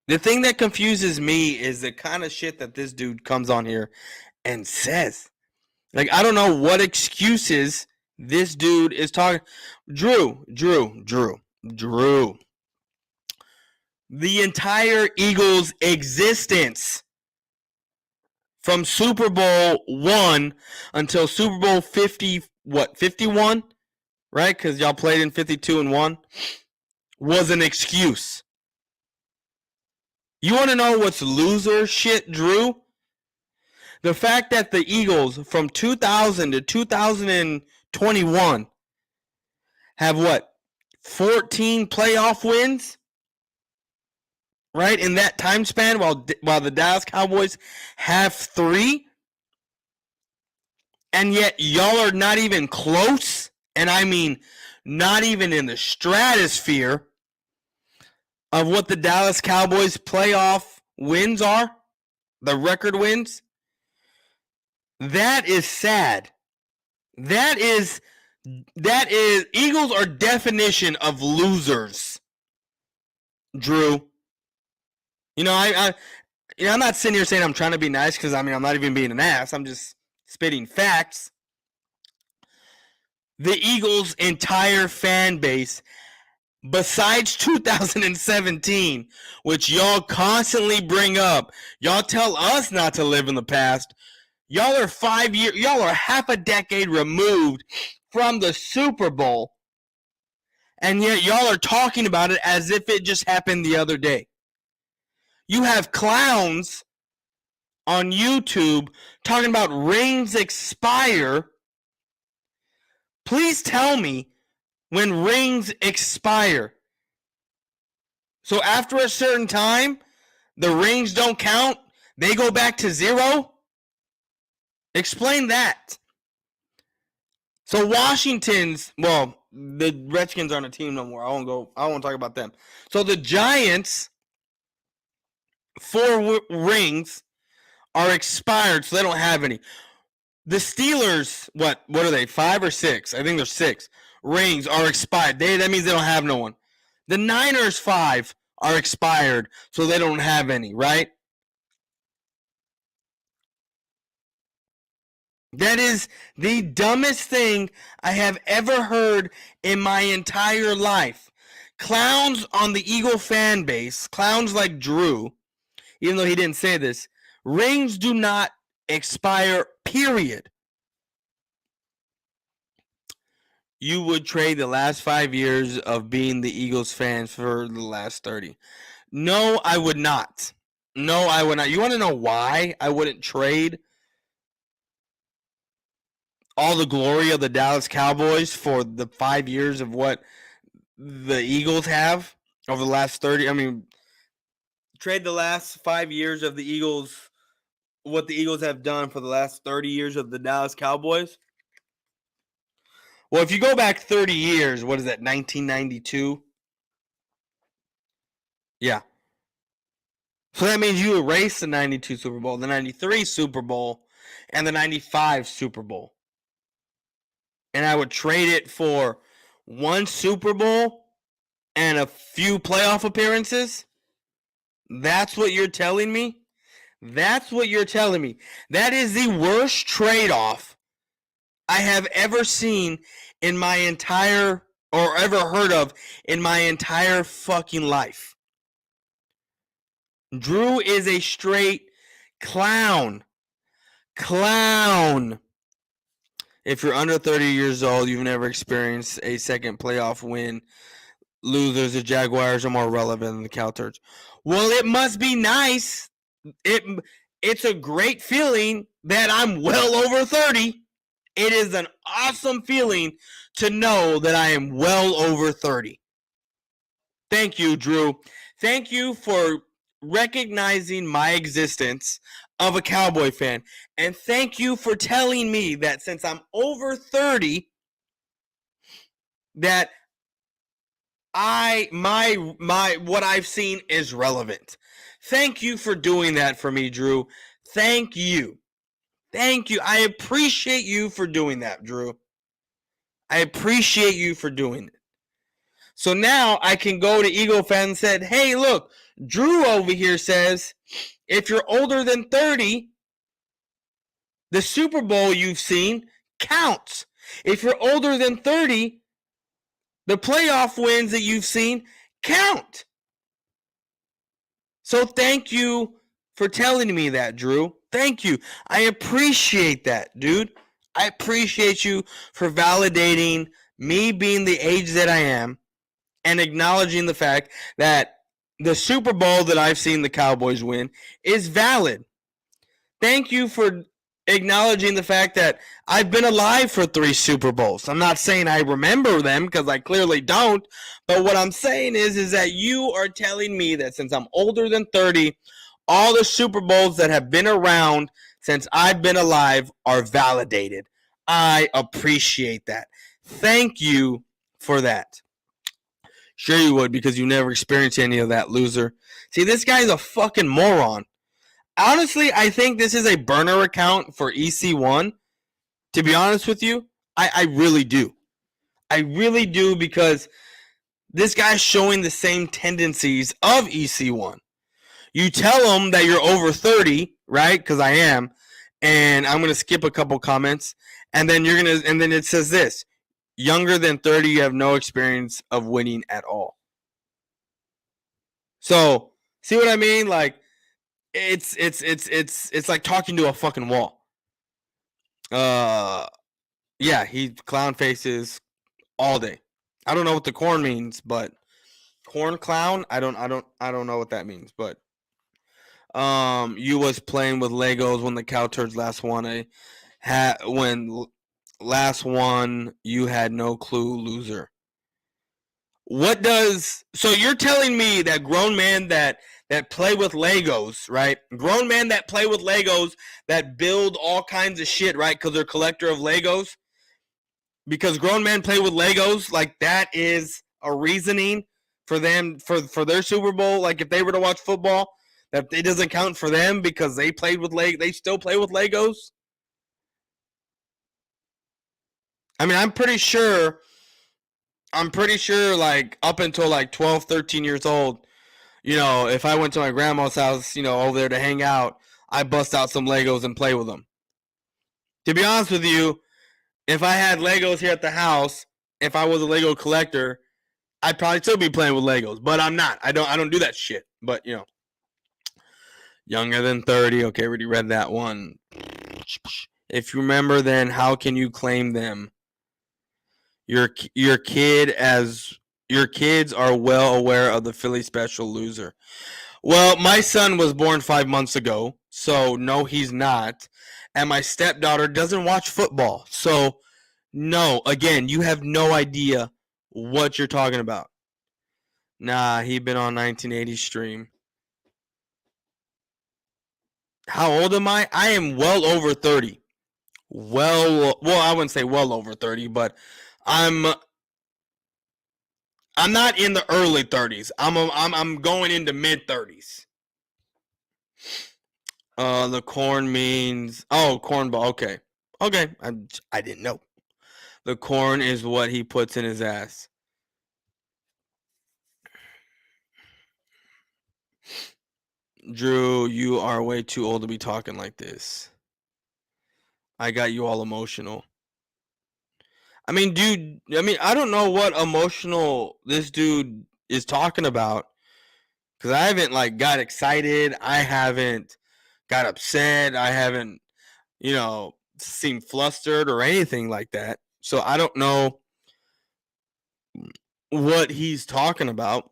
The thing that confuses me is the kind of shit that this dude comes on here and says. Like, I don't know what excuses this dude is talking. Drew. The entire Eagles' existence from Super Bowl 1 until Super Bowl 51, right? Because y'all played in 52 and 1, was an excuse. You want to know what's loser shit, Drew? The fact that the Eagles from 2000 to 2021 have 14 playoff wins, right? In that time span, while the Dallas Cowboys have 3, and yet y'all are not even close, and I mean not even in the stratosphere of what the Dallas Cowboys playoff wins are, the record wins. That is sad. That is Eagles are definition of losers. Drew. I'm not sitting here saying I'm trying to be nice because I'm not even being an ass. I'm just spitting facts. The Eagles' entire fan base besides 2017, which y'all constantly bring up, y'all tell us not to live in the past. Y'all are y'all are half a decade removed from the Super Bowl, and yet y'all are talking about it as if it just happened the other day. You have clowns on YouTube talking about rings expire. Please tell me when rings expire. So after a certain time, the rings don't count? They go back to zero? Explain that. So Washington's, well, the Redskins aren't a team no more. I won't talk about them. So the Giants, 4 rings are expired, so they don't have any. The Steelers, what are they, 5 or 6? I think they're 6. Rings are expired. That means they don't have no one. The Niners, 5 are expired, so they don't have any, right? That is the dumbest thing I have ever heard in my entire life. Clowns on the Eagle fan base, clowns like Drew, even though he didn't say this, rings do not expire, period. You would trade the last 5 years of being the Eagles fans for the last 30. No, I would not. No, I would not. You want to know why I wouldn't trade all the glory of the Dallas Cowboys for the 5 years of what the Eagles have over the last 30? I mean, trade the last 5 years of the Eagles, what the Eagles have done for the last 30 years of the Dallas Cowboys. Well, if you go back 30 years, what is that, 1992? Yeah. So that means you erase the 92 Super Bowl, the 93 Super Bowl, and the 95 Super Bowl. And I would trade it for 1 Super Bowl and a few playoff appearances? That's what you're telling me? That's what you're telling me. That is the worst trade-off I have ever seen in my entire, or ever heard of in my entire fucking life. Drew is a straight clown. Clown. If you're under 30 years old, you've never experienced a second playoff win. Losers, the Jaguars are more relevant than the Cowturds. Well, it must be nice. It's a great feeling that I'm well over 30. It is an awesome feeling to know that I am well over 30. Thank you, Drew. Thank you for recognizing my existence of a Cowboy fan. And thank you for telling me that since I'm over 30, that what I've seen is relevant. Thank you for doing that for me, Drew. Thank you. Thank you. I appreciate you for doing that, Drew. I appreciate you for doing it. So now I can go to Eagle fans and said, hey, look, Drew over here says, if you're older than 30, the Super Bowl you've seen counts. If you're older than 30, the playoff wins that you've seen count. So thank you for telling me that, Drew. Thank you. I appreciate that, dude. I appreciate you for validating me being the age that I am and acknowledging the fact that the Super Bowl that I've seen the Cowboys win is valid. Thank you for acknowledging the fact that I've been alive for 3 Super Bowls. I'm not saying I remember them because I clearly don't, but what I'm saying is that you are telling me that since I'm older than 30, all the Super Bowls that have been around since I've been alive are validated. I appreciate that. Thank you for that. Sure you would, because you never experienced any of that, loser. See, this guy's a fucking moron. Honestly, I think this is a burner account for EC1. To be honest with you, I really do. I really do, because this guy's showing the same tendencies of EC1. You tell him that you're over 30, right? Because I am. And I'm going to skip a couple comments. And then and then it says this. younger than 30, you have no experience of winning at all. So, see what I mean? Like, it's like talking to a fucking wall. Yeah, he clown faces all day. I don't know what the corn means, but corn clown. I don't know what that means. But you was playing with Legos when the cow turds last won a last one you had no clue, loser. What does so you're telling me that grown men that play with Legos, right? Grown men that play with Legos that build all kinds of shit, right? Because they're a collector of Legos. Because grown men play with Legos, like that is a reasoning for them for their Super Bowl. Like if they were to watch football, that it doesn't count for them because they played with they still play with Legos. I mean, I'm pretty sure like up until like 12, 13 years old, if I went to my grandma's house, over there to hang out, I bust out some Legos and play with them. To be honest with you, if I had Legos here at the house, if I was a Lego collector, I'd probably still be playing with Legos, but I'm not. I don't do that shit. But younger than 30. Okay, already read that one. If you remember, then how can you claim them? Your kids are well aware of the Philly special, loser. Well, my son was born 5 months ago, so no, he's not. And my stepdaughter doesn't watch football, so no. Again, you have no idea what you're talking about. Nah, he been on 1980 stream. How old am I? I am well over 30. Well, I wouldn't say well over 30, but I'm I'm not in the early 30s. I'm going into mid 30s. The corn means cornball. Okay, okay. I didn't know. The corn is what he puts in his ass. Drew, you are way too old to be talking like this. I got you all emotional. I mean, dude. I mean, I don't know what emotional this dude is talking about because I haven't like got excited. I haven't got upset. I haven't, seemed flustered or anything like that. So I don't know what he's talking about.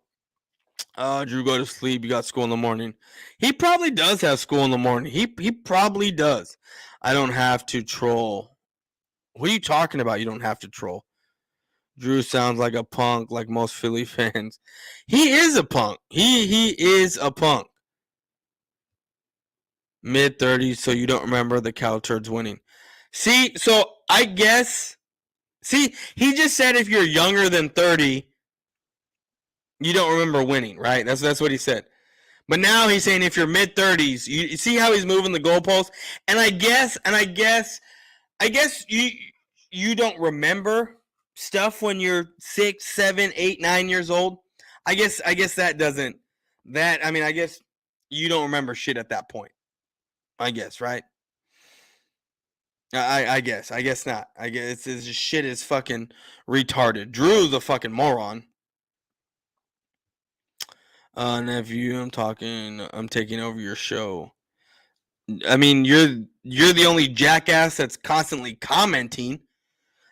Drew, go to sleep. You got school in the morning. He probably does have school in the morning. He probably does. I don't have to troll. What are you talking about? You don't have to troll. Drew sounds like a punk, like most Philly fans. He is a punk. He is a punk. Mid-30s, so you don't remember the cow turds winning. See, so I guess. See, he just said if you're younger than 30, you don't remember winning, right? That's what he said. But now he's saying if you're mid-30s, you see how he's moving the goalposts. And I guess you don't remember stuff when you're 6, 7, 8, 9 years old. I guess that doesn't that I mean I guess you don't remember shit at that point. I guess, right? I guess not. I guess this shit is fucking retarded. Drew's a fucking moron. Nephew, I'm taking over your show. I mean, you're the only jackass that's constantly commenting.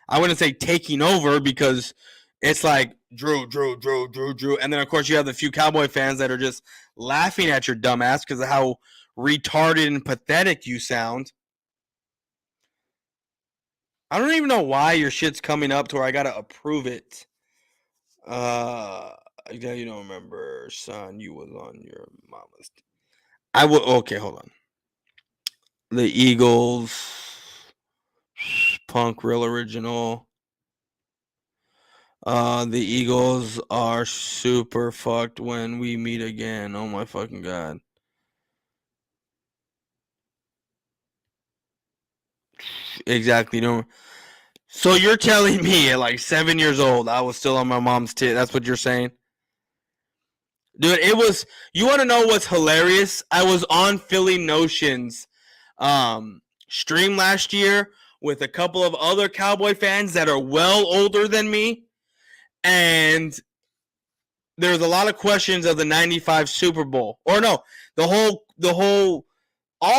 I wouldn't say taking over because it's like Drew, and then of course you have the few Cowboy fans that are just laughing at your dumbass because of how retarded and pathetic you sound. I don't even know why your shit's coming up to where I gotta approve it. Yeah, you don't remember, son. You was on your mama's. I will. Okay, hold on. The Eagles, punk, real original. The Eagles are super fucked when we meet again. Oh my fucking god. Exactly. No. So you're telling me at like 7 years old, I was still on my mom's tit. That's what you're saying, dude. It was. You want to know what's hilarious? I was on Philly Notions, stream last year with a couple of other Cowboy fans that are well older than me, and there's a lot of questions of the 95 Super Bowl. Or no, all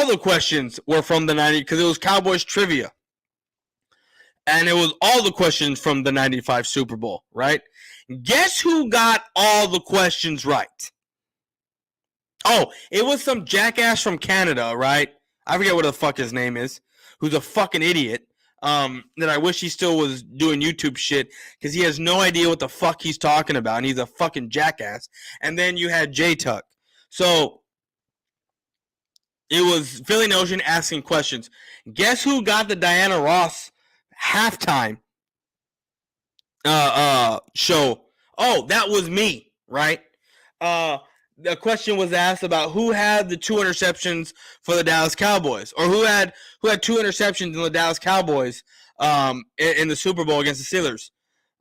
the questions were from the 90, because it was Cowboys trivia. And it was all the questions from the 95 Super Bowl, right? Guess who got all the questions right? Oh, it was some jackass from Canada, right? I forget what the fuck his name is, who's a fucking idiot. That I wish he still was doing YouTube shit, because he has no idea what the fuck he's talking about, and he's a fucking jackass. And then you had J Tuck. So it was Philly Notion asking questions. Guess who got the Diana Ross halftime show? Oh, that was me, right? The question was asked about who had the 2 interceptions for the Dallas Cowboys, or who had 2 interceptions in the Dallas Cowboys in the Super Bowl against the Steelers.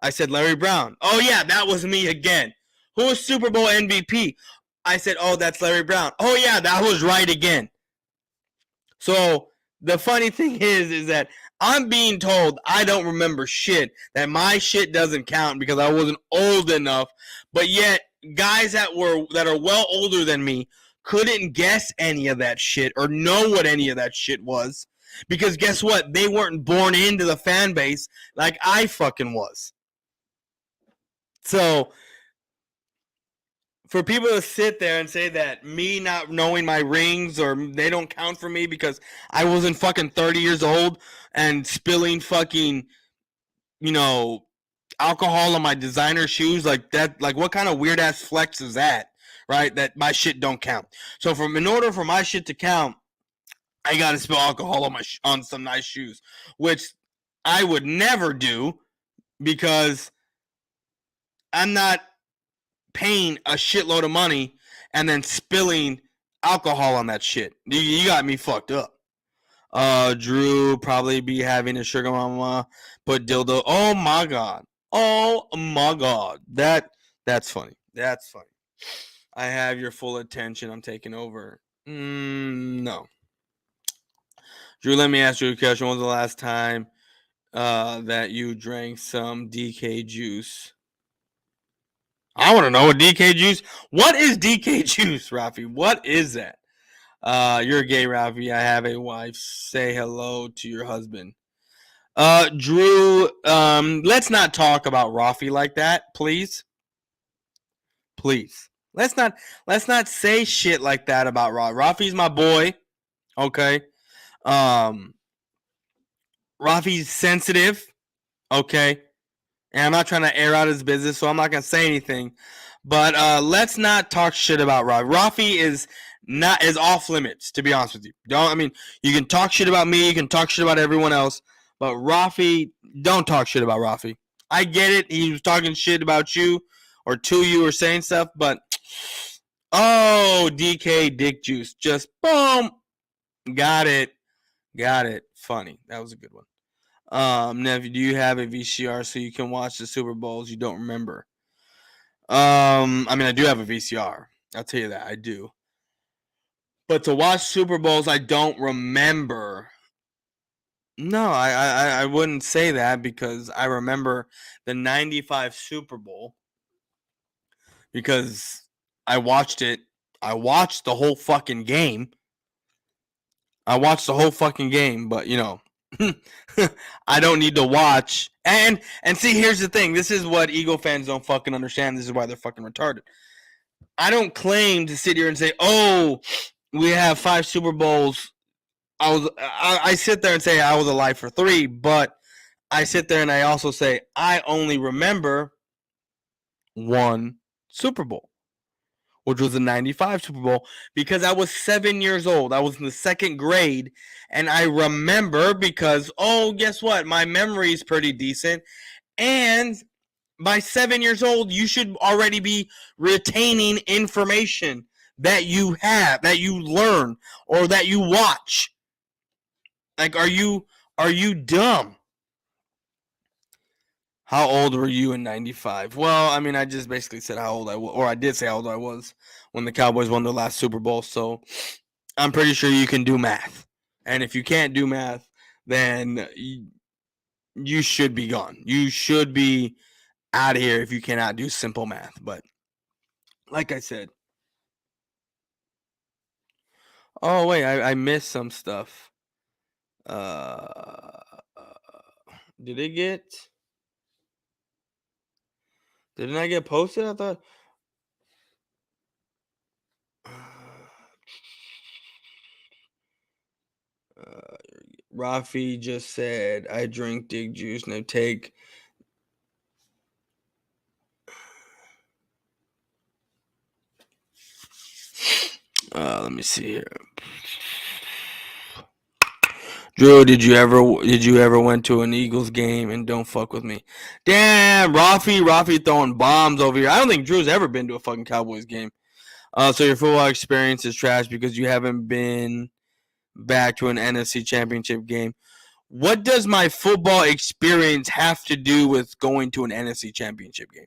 I said Larry Brown. Oh yeah, that was me again. Who was Super Bowl MVP? I said, oh, that's Larry Brown. Oh yeah, that was right again. So the funny thing is that I'm being told I don't remember shit, that my shit doesn't count because I wasn't old enough, but yet guys that are well older than me couldn't guess any of that shit or know what any of that shit was, because guess what? They weren't born into the fan base like I fucking was. So for people to sit there and say that me not knowing my rings or they don't count for me because I wasn't fucking 30 years old and spilling fucking, alcohol on my designer shoes, like that, like what kind of weird ass flex is that, right? That my shit don't count. So in order for my shit to count, I gotta spill alcohol on some nice shoes, which I would never do because I'm not paying a shitload of money and then spilling alcohol on that shit. You got me fucked up. Drew probably be having a sugar mama put dildo. Oh my god. Oh my god. That's funny. That's funny. I have your full attention. I'm taking over. No. Drew, let me ask you a question. When was the last time that you drank some DK juice? I want to know what DK juice. What is DK juice, Rafi? What is that? You're gay, Rafi. I have a wife. Say hello to your husband. Drew, let's not talk about Rafi like that, please. Please. Let's not say shit like that about Rafi. Rafi's my boy. Okay. Rafi's sensitive. Okay. And I'm not trying to air out his business, so I'm not gonna say anything. But let's not talk shit about Rafi. Rafi is off limits, to be honest with you. You can talk shit about me, you can talk shit about everyone else, but Rafi, don't talk shit about Rafi. I get it, he was talking shit about you or to you or saying stuff, but DK dick juice, just boom, got it. Funny, that was a good one. Nephew, do you have a VCR so you can watch the Super Bowls you don't remember? I do have a VCR. I'll tell you that, I do. But to watch Super Bowls I don't remember. No, I wouldn't say that, because I remember the 95 Super Bowl because I watched it. I watched the whole fucking game. But I don't need to watch. And see, here's the thing. This is what Eagle fans don't fucking understand. This is why they're fucking retarded. I don't claim to sit here and say, oh, we have 5 Super Bowls. I sit there and say I was alive for 3, but I sit there and I also say I only remember 1 Super Bowl, which was the 95 Super Bowl, because I was 7 years old. I was in the 2nd grade, and I remember because, guess what? My memory is pretty decent, and by 7 years old, you should already be retaining information that you have, that you learn, or that you watch. Like, are you dumb? How old were you in 95? Well, I just basically said how old I was, or I did say how old I was when the Cowboys won their last Super Bowl, so I'm pretty sure you can do math. And if you can't do math, then you should be gone. You should be out of here if you cannot do simple math. But like I said, oh wait, I missed some stuff. Uh, did it get? Didn't I get posted? I thought. Rafi just said, "I drink dig juice, no take." Let me see here. Drew, did you ever went to an Eagles game and don't fuck with me? Damn, Rafi throwing bombs over here. I don't think Drew's ever been to a fucking Cowboys game. So your football experience is trash because you haven't been back to an NFC Championship game. What does my football experience have to do with going to an NFC Championship game?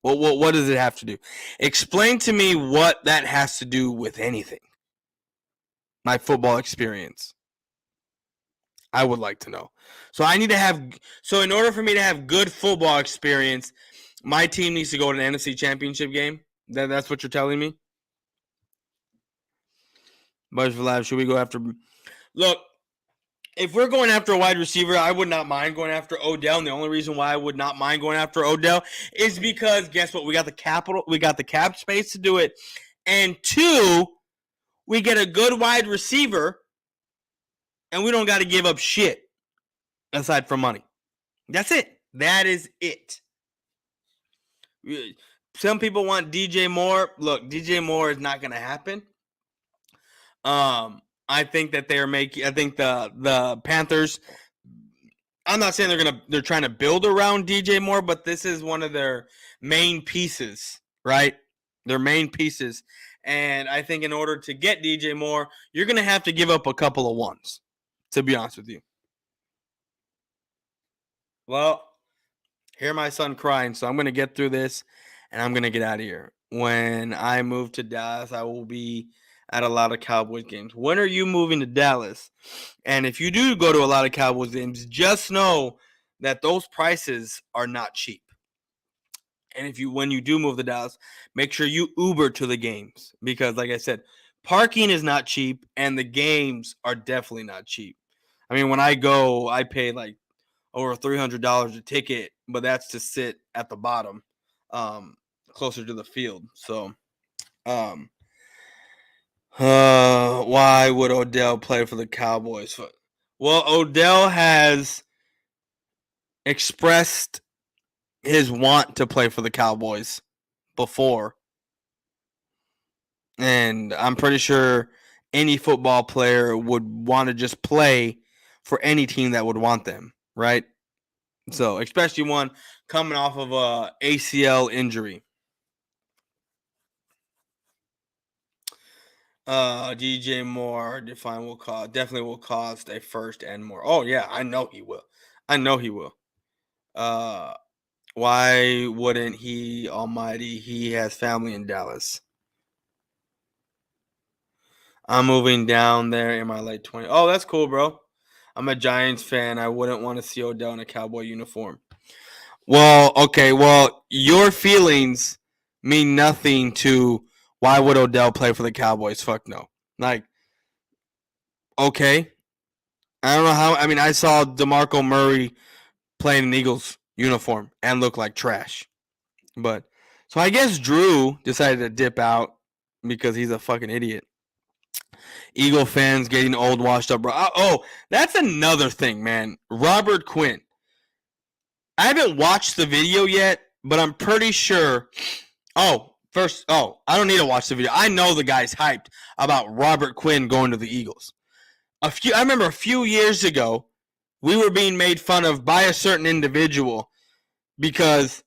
What does it have to do? Explain to me what that has to do with anything. My football experience. I would like to know. So I need to have. So in order for me to have good football experience, my team needs to go to an NFC Championship game. That's what you're telling me. Boyz4Life, should we go after? Look, if we're going after a wide receiver, I would not mind going after Odell. And the only reason why I would not mind going after Odell is because guess what? We got the cap space to do it, and two, we get a good wide receiver, and we don't got to give up shit aside from money. That's it. That is it. Some people want DJ Moore. Look, DJ Moore is not going to happen. I think that I think the Panthers. I'm not saying they're trying to build around DJ Moore, but this is one of their main pieces, right? Their main pieces. And I think in order to get DJ Moore, you're going to have to give up a couple of ones, to be honest with you. Well, hear my son crying, so I'm going to get through this, and I'm going to get out of here. When I move to Dallas, I will be at a lot of Cowboys games. When are you moving to Dallas? And if you do go to a lot of Cowboys games, just know that those prices are not cheap. And when you do move to Dallas, make sure you Uber to the games because, like I said, parking is not cheap, and the games are definitely not cheap. I mean, when I go, I pay like over $300 a ticket, but that's to sit at the bottom, closer to the field. So, why would Odell play for the Cowboys? Well, Odell has expressed his want to play for the Cowboys before. And I'm pretty sure any football player would want to just play for any team that would want them, right? So, especially one coming off of a ACL injury. DJ Moore definitely will cost a first and more. Oh yeah, I know he will. Why wouldn't he? Almighty, he has family in Dallas. I'm moving down there in my late 20s. Oh, that's cool, bro. I'm a Giants fan. I wouldn't want to see Odell in a Cowboy uniform. Well, okay. Well, your feelings mean nothing to why would Odell play for the Cowboys? Fuck no. Like, okay. I don't know how. I mean, I saw DeMarco Murray playing an Eagles uniform and look like trash. But, so I guess Drew decided to dip out because he's a fucking idiot. Eagle fans getting old, washed up, bro. Oh, that's another thing, man. Robert Quinn. I haven't watched the video yet, but I'm pretty sure. I don't need to watch the video. I know the guy's hyped about Robert Quinn going to the Eagles. I remember a few years ago, we were being made fun of by a certain individual because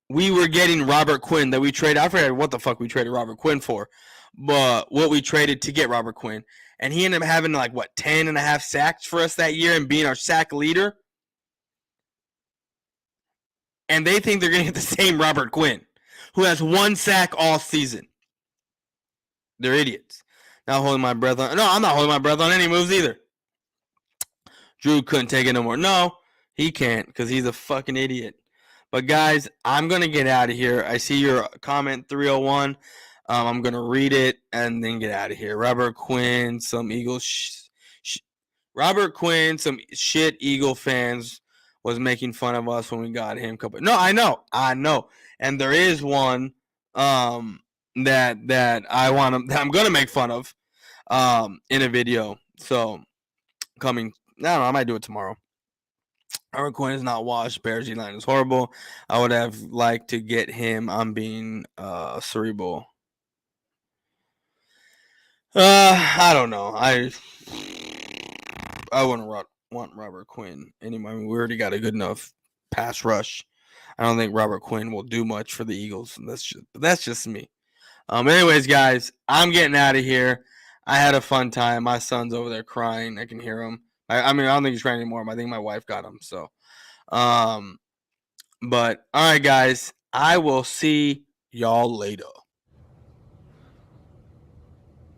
we were getting Robert Quinn that we traded. I forget what the fuck we traded Robert Quinn for, but what we traded to get Robert Quinn. And he ended up having 10 and a half sacks for us that year and being our sack leader. And they think they're going to get the same Robert Quinn, who has one sack all season. They're idiots. Not holding my breath on. No, I'm not holding my breath on any moves either. Drew couldn't take it no more. No, he can't because he's a fucking idiot. But guys, I'm gonna get out of here. I see your comment 301. I'm gonna read it and then get out of here. Robert Quinn, some Eagles. Robert Quinn, some shit Eagle fans was making fun of us when we got him. No, I know, and there is one that I want to, that I'm gonna make fun of in a video. So coming, I don't know, I might do it tomorrow. Robert Quinn is not washed. Bears D line is horrible. I would have liked to get him on being cerebral. I don't know. I wouldn't want Robert Quinn anymore. I mean, we already got a good enough pass rush. I don't think Robert Quinn will do much for the Eagles. That's just me. Anyways, guys, I'm getting out of here. I had a fun time. My son's over there crying. I can hear him. I mean, I don't think he's crying anymore. I think my wife got him. So, but all right, guys, I will see y'all later.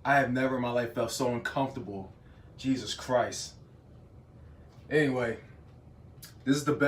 I have never in my life felt so uncomfortable. Jesus Christ. Anyway, this is the best.